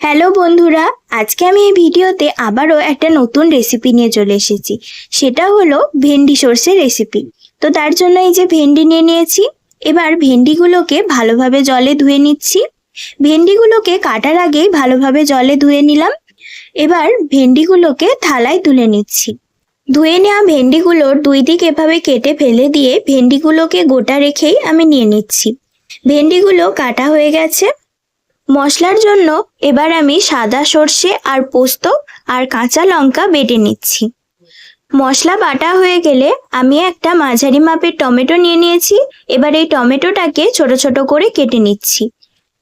Hello বন্ধুরা, আজকে আমি এই ভিডিওতে আবারও একটা নতুন রেসিপি নিয়ে চলে এসেছি। সেটা হলো ভেন্ডি সর্ষে রেসিপি। তো তার জন্য এই যে ভেন্ডি নিয়ে নিয়েছি। এবার ভেন্ডিগুলোকে ভালোভাবে জলে ধুয়ে নিচ্ছি। ভেন্ডিগুলোকে কাটার আগেই ভালোভাবে জলে ধুয়ে নিলাম। এবার ভেন্ডিগুলোকে থালায় তুলে নিচ্ছি। ধুয়ে নেওয়া ভেন্ডিগুলোর দুই দিক এভাবে কেটে ফেলে দিয়ে ভেন্ডিগুলোকে গোটা রেখেই আমি নিয়ে নিচ্ছি। ভেন্ডিগুলো কাটা হয়ে গেছে। মশলার জন্য এবার আমি সাদা সর্ষে আর পোস্ত আর কাঁচা লঙ্কা বেটে নিচ্ছি। মশলা বাটা হয়ে গেলে আমি একটা মাঝারি মাপের টমেটো নিয়ে নিয়েছি। এবার এই টমেটোটাকে ছোট ছোট করে কেটে নিচ্ছি।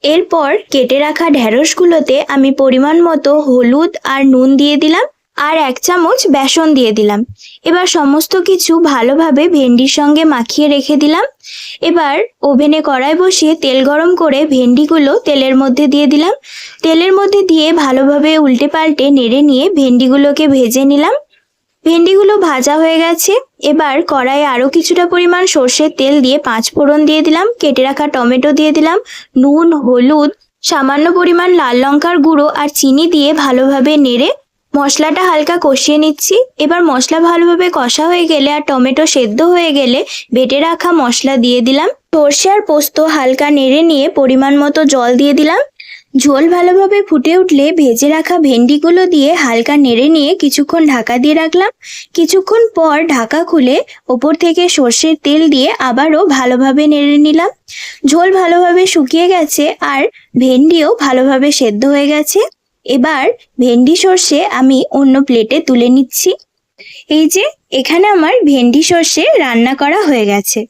এরপর কেটে রাখা ঢেঁড়সগুলোতে আমি পরিমাণ মতো হলুদ আর নুন দিয়ে দিলাম, আর 1 চামচ বেসন দিয়ে দিলাম। এবার সমস্ত কিছু ভালোভাবে ভেন্ডির সঙ্গে মাখিয়ে রেখে দিলাম। এবার ওভেনে কড়াই বসিয়ে তেল গরম করে ভেন্ডিগুলো তেলের মধ্যে দিয়ে দিলাম। তেলের মধ্যে দিয়ে ভালোভাবে উল্টে পাল্টে নেড়ে নিয়ে ভেন্ডিগুলোকে ভেজে নিলাম। ভেন্ডিগুলো ভাজা হয়ে গেছে। এবার কড়াইয়ে আরও কিছুটা পরিমাণ সর্ষের তেল দিয়ে 5 ফোড়ন দিয়ে দিলাম, কেটে রাখা টমেটো দিয়ে দিলাম, নুন, হলুদ, সামান্য পরিমাণ লাল লঙ্কার গুঁড়ো আর চিনি দিয়ে ভালোভাবে নেড়ে মশলাটা হালকা কষিয়ে নিচ্ছি। এবার মশলা ভালোভাবে কষা হয়ে গেলে আর টমেটো সেদ্ধ হয়ে গেলে বেটে রাখা মশলা দিয়ে দিলাম। সর্ষে আর পোস্ত হালকা নেড়ে নিয়ে পরিমাণ মতো জল দিয়ে দিলাম। ঝোল ভালোভাবে ফুটে উঠলে ভেজে রাখা ভেন্ডিগুলো দিয়ে হালকা নেড়ে নিয়ে কিছুক্ষণ ঢাকা দিয়ে রাখলাম। কিছুক্ষণ পর ঢাকা খুলে ওপর থেকে সর্ষের তেল দিয়ে আবারও ভালোভাবে নেড়ে নিলাম। ঝোল ভালোভাবে শুকিয়ে গেছে আর ভেন্ডিও ভালোভাবে সেদ্ধ হয়ে গেছে। এবার ভেন্ডি সর্ষে আমি অন্য প্লেটে তুলে নিচ্ছি। এই যে এখানে আমার ভেন্ডি সর্ষে রান্না করা হয়ে গেছে।